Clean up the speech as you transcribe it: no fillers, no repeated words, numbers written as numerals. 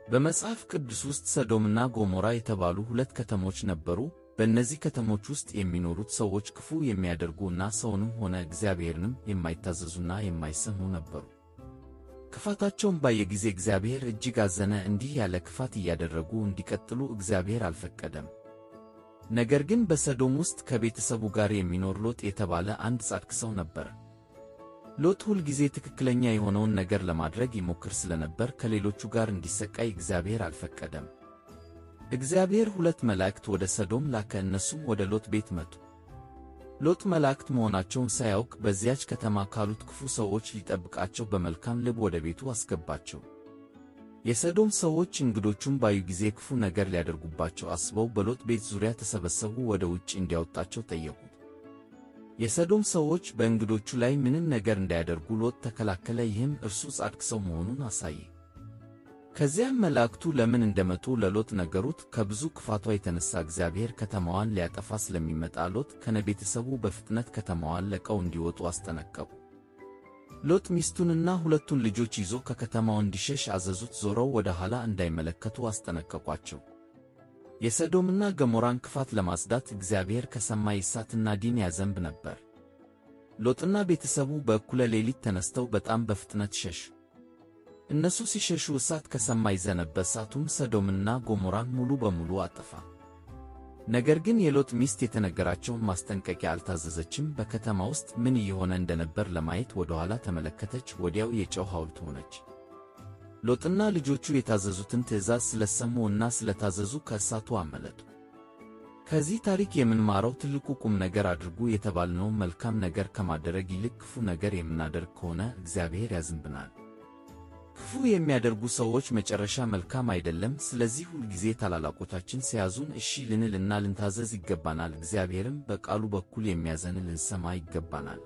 በመጽሐፍ ቅዱስ ውስጥ ሰዶምና ገሞራ የተባሉ ሁለት ከተሞች ነበሩ። በእነዚህ ከተሞች ውስጥ የሚኖሩት ሰዎች ክፉ የሚያደርጉ እና ሰውንም ሆነ እግዚአብሔርንም የማይታዘዙና የማይሰሙ ነበሩ። ክፋታቸውን ባየ ጊዜ እግዚአብሔር እጅግ አዘነ። እንዲህ ያለ ክፋት እያደረጉ እንዲቀጥሉ እግዚአብሔር አልፈቀደም። ነገር ግን በሰዶም ውስጥ ከቤተሰቡ ጋር የሚኖር ሎጥ የተባለ አንድ ጻድቅ ሰው ነበር። ሎጥ ሁል ጊዜ ትክክለኛ የሆነውን ነገር ለማድረግ ይሞክር ስለነበር ከሌሎቹ ጋር እንዲሰቃይ እግዚአብሔር አልፈቀደም። እግዚአብሔር ሁለት መላእክት ወደ ሰዶም ላከ። እነሱም ወደ ሎጥ ቤት መጡ። ሎጥ መላእክት መሆናቸውን ሳያውቅ በዚያች ከተማ ካሉት ክፉ ሰዎች ሊጠብቃቸው በመልካም ልብ ወደ ቤቱ አስገባቸው። የሰዶም ሰዎች እንግዶቹን ባዩ ጊዜ ክፉ ነገር ሊያደርጉባቸው አስበው በሎጥ ቤት ዙሪያ ተሰበሰቡ። ወደ ውጭ እንዲያወጣቸው ጠየቁት። የሰዶም ሰዎች በእንግዶቹ ላይ ምንም ነገር እንዳያደርጉ ሎጥ ተከላከለ። ይህም እርሱ ጻድቅ ሰው መሆኑን አሳየ። ከዚያም መላእክቱ ለምን እንደመጡ ለሎጥ ነገሩት። ከብዙ ክፋቷ የተነሳ እግዚአብሔር ከተማዋን ሊያጠፋ ስለሚመጣ ሎጥ ከነቤተሰቡ በፍጥነት ከተማዋን ለቀው እንዲወጡ አስጠነቀቁ። ሎጥ ሚስቱንና ሁለቱን ልጆች ይዞ ከከተማው እንዲሸሽ አዘዙት። ዞረው ወደ ኋላ እንዳይመለከቱ አስጠነቀቋቸው። የሰዶምና ገሞራን ክፋት ለማጽዳት እግዚአብሔር ከሰማይ እሳትና ዲን ያዘንብ ነበር። ሎጥና ቤተሰቡ በእኩለ ሌሊት ተነስተው በጣም በፍጥነት ሸሹ። እነሱ ሲሸሹ እሳት ከሰማይ ዘነበ። እሳቱም ሰዶምና ገሞራን ሙሉ በሙሉ አጠፋ። ነገር ግን የሎጥ ሚስት የተነገራቸውን ማስጠንቀቂያ አልታዘዘችም። በከተማ ውስጥ ምን እየሆነ እንደነበር ለማየት ወደ ኋላ ተመለከተች። ወዲያው የጨው ሐውልት ሆነች። ሎጥና ልጆቹ የታዘዙትን ትእዛዝ ስለሰሙ እና ስለታዘዙ ከእሳቱ አመለጡ። ከዚህ ታሪክ የምንማረው ትልቁ ቁም ነገር አድርጉ የተባልነውን መልካም ነገር ከማድረግ ይልቅ ክፉ ነገር የምናደርግ ከሆነ እግዚአብሔር ያዝንብናል። ክፉ የሚያደርጉ ሰዎች መጨረሻ መልካም አይደለም። ስለዚህ ሁል ጊዜ ታላላቆቻችን ሲያዙን እሺ ልንል እና ልንታዘዝ ይገባናል። እግዚአብሔርም በቃሉ በኩል የሚያዘንን ልንሰማ ይገባናል።